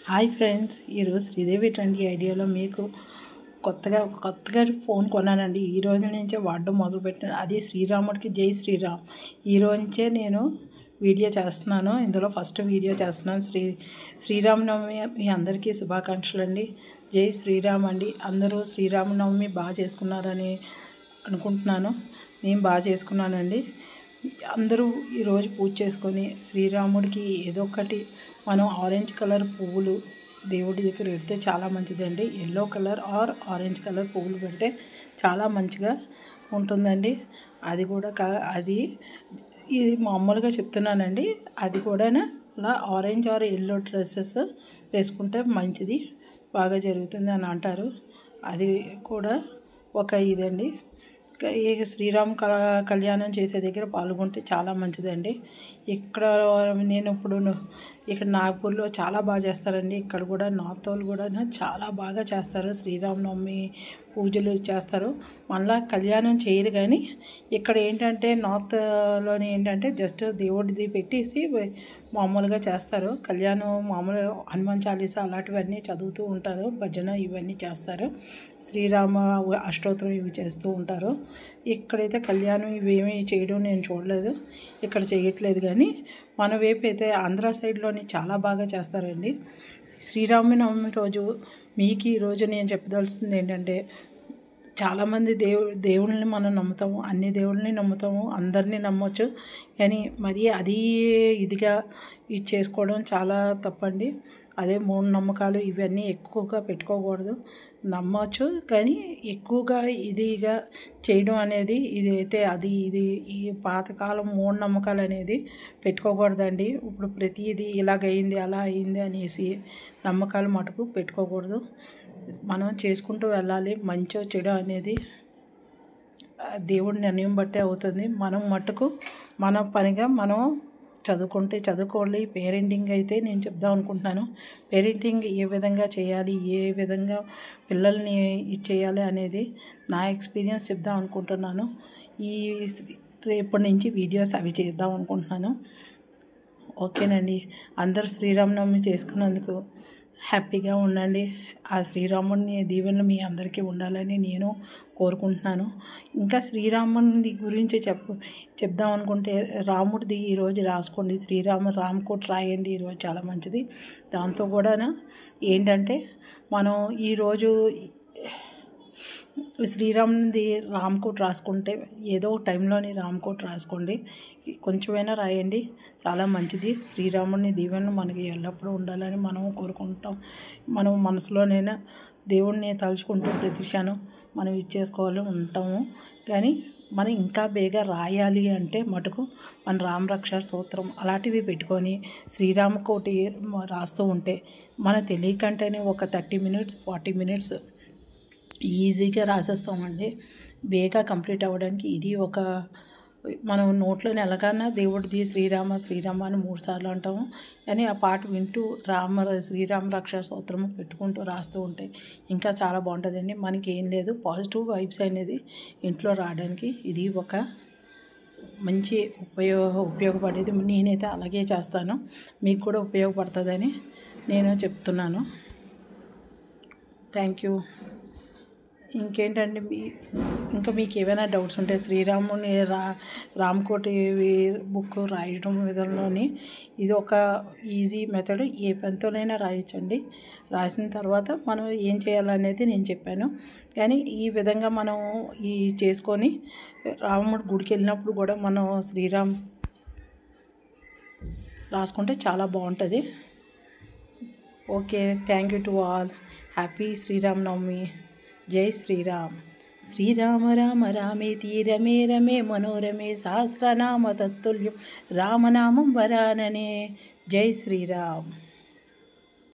Hi friends, ఈరోజు Sridevi trendy ఐడియాలో మీకు కొత్తగా ఫోన్ కొన్నానండి. ఈ రోజు నుంచే వాడడం మొదలుపెట్టాను. అది శ్రీరాముడికి జై శ్రీరామ్. ఈ రోజు నుంచే నేను వీడియో చేస్తున్నాను. ఇందులో ఫస్ట్ వీడియో చేస్తున్నాను. శ్రీరామనవమి మీ అందరికీ శుభాకాంక్షలు అండి. జై శ్రీరామ్ అండి. అందరూ శ్రీరామనవమి బాగా చేసుకున్నారని అనుకుంటున్నాను. నేను బాగా చేసుకున్నానండి. అందరూ ఈరోజు పూజ చేసుకొని శ్రీరాముడికి ఏదో ఒకటి మనం ఆరెంజ్ కలర్ పువ్వులు దేవుడి దగ్గర పెడితే చాలా మంచిదండి. Yellow colour or orange colour పువ్వులు పెడితే చాలా మంచిగా ఉంటుందండి. అది కూడా ఇది మామూలుగా చెప్తున్నానండి. అది కూడా అలా ఆరెంజ్ ఆర్ ఎల్లో డ్రెస్సెస్ వేసుకుంటే మంచిది, బాగా జరుగుతుంది అని అంటారు. అది కూడా ఒక ఇదండి. శ్రీరామ్ కళ్యాణం చేసే దగ్గర పాల్గొంటే చాలా మంచిదండి. ఇక్కడ నాగపూర్లో చాలా బాగా చేస్తారండి. ఇక్కడ కూడా నార్త్ వాళ్ళు కూడా చాలా బాగా చేస్తారు. శ్రీరామనవమి పూజలు చేస్తారు. మళ్ళీ కళ్యాణం చేయరు, కానీ ఇక్కడ ఏంటంటే నార్త్లోని ఏంటంటే జస్ట్ దేవుడిది పెట్టేసి మామూలుగా చేస్తారు. కళ్యాణం మామూలు హనుమాన్ చాలీసా అలాంటివన్నీ చదువుతూ ఉంటారు. భజన ఇవన్నీ చేస్తారు. శ్రీరామ అష్టోత్తరం ఇవి చేస్తూ ఉంటారు. ఇక్కడైతే కళ్యాణం ఇవేమీ చేయడం నేను చూడలేదు. ఇక్కడ చేయట్లేదు, కానీ మన వైపు అయితే ఆంధ్ర సైడ్లోని చాలా బాగా చేస్తారండి. శ్రీరామనవమి రోజు మీకు ఈరోజు నేను చెప్పదలుస్తుంది ఏంటంటే, చాలామంది దేవుళ్ళని మనం నమ్ముతాము, అన్ని దేవుళ్ళని నమ్ముతాము, అందరినీ నమ్మొచ్చు. కానీ మరి అది ఇదిగా ఇది చేసుకోవడం చాలా తప్పండి. అదే మూఢనమ్మకాలు ఇవన్నీ ఎక్కువగా పెట్టుకోకూడదు. నమ్మవచ్చు, కానీ ఎక్కువగా ఇదిగా చేయడం అనేది ఈ పాతకాలం మూఢనమ్మకాలు అనేది పెట్టుకోకూడదండి. ఇప్పుడు ప్రతిదీ ఇలాగైంది అలా అయింది అనేసి నమ్మకాలు మటుకు పెట్టుకోకూడదు. మనం చేసుకుంటూ వెళ్ళాలి. మంచో చెడు అనేది దేవుడి నిర్ణయం బట్టే అవుతుంది. మనం మటుకు మన పనిగా మనం చదువుకోవాలి. పేరెంటింగ్ అయితే నేను చెప్దాం అనుకుంటున్నాను. పేరెంటింగ్ ఏ విధంగా చేయాలి, ఏ విధంగా పిల్లల్ని చేయాలి అనేది నా ఎక్స్పీరియన్స్ చెప్దాం అనుకుంటున్నాను. రేపటి నుంచి వీడియోస్ అవి చేద్దాం అనుకుంటున్నాను. ఓకేనండి. అందరూ శ్రీరామనవమి చేసుకున్నందుకు హ్యాపీగా ఉండండి. ఆ శ్రీరాముడిని దీవెనలు మీ అందరికీ ఉండాలని నేను కోరుకుంటున్నాను. ఇంకా శ్రీరాముడి గురించి చెప్దాం అనుకుంటే, రాముడిది ఈరోజు రాసుకోండి. రామకోటి రాయండి. ఈరోజు చాలా మంచిది. దాంతో కూడా ఏంటంటే మనం ఈరోజు శ్రీరాముది రామకోటి రాసుకుంటే ఏదో టైంలోని రామకోటి రాసుకోండి. కొంచెమైనా రాయండి, చాలా మంచిది. శ్రీరాముడిని దీవెనలు మనకి ఎల్లప్పుడూ ఉండాలని మనం కోరుకుంటాం. మనం మనసులోనైనా దేవుడిని తలుచుకుంటూ ప్రతి క్షణం మనం ఇచ్చేసుకోవాలి ఉంటాము. కానీ మనం ఇంకా బేగా రాయాలి అంటే మటుకు మన రామరక్ష సూత్రం అలాంటివి పెట్టుకొని శ్రీరామకోటి రాస్తూ ఉంటే మన తెలియకంటేనే ఒక 30 మినిట్స్ 40 మినిట్స్ ఈజీగా రాసేస్తామండి. బేగా కంప్లీట్ అవ్వడానికి ఇది ఒక మనం నోట్లోని ఎలాగన్నా దేవుడిది శ్రీరామ శ్రీరామ అని 3 సార్లు అంటాము. కానీ ఆ పాట వింటూ శ్రీరామ రక్ష సూత్రము పెట్టుకుంటూ రాస్తూ ఉంటే ఇంకా చాలా బాగుంటుందండి. మనకి ఏం లేదు, పాజిటివ్ వైబ్స్ అనేది ఇంట్లో రావడానికి ఇది ఒక మంచి ఉపయోగపడేది. నేనైతే అలాగే చేస్తాను. మీకు కూడా ఉపయోగపడుతుందని నేను చెప్తున్నాను. Thank you. ఇంకేంటండి, ఇంకా మీకు ఏమైనా డౌట్స్ ఉంటే శ్రీరాముని రామకోటి బుక్ రాయడం విధంలోని ఇది ఒక ఈజీ మెథడ్. ఏ పెన్తోనైనా రాయొచ్చండి. రాసిన తర్వాత మనం ఏం చేయాలనేది నేను చెప్పాను. కానీ ఈ విధంగా మనం చేసుకొని రాముడి గుడికి వెళ్ళినప్పుడు కూడా మనం శ్రీరామ్ రాసుకుంటే చాలా బాగుంటుంది. Okay, thank you to all. Happy Sri Rama Navami. జై శ్రీరామ్. శ్రీరామ రామ రామేతి రమే రమే మనోరమే సహస్రనామ తత్తుల్యం రామనామం వరాననే. జై శ్రీరామ్.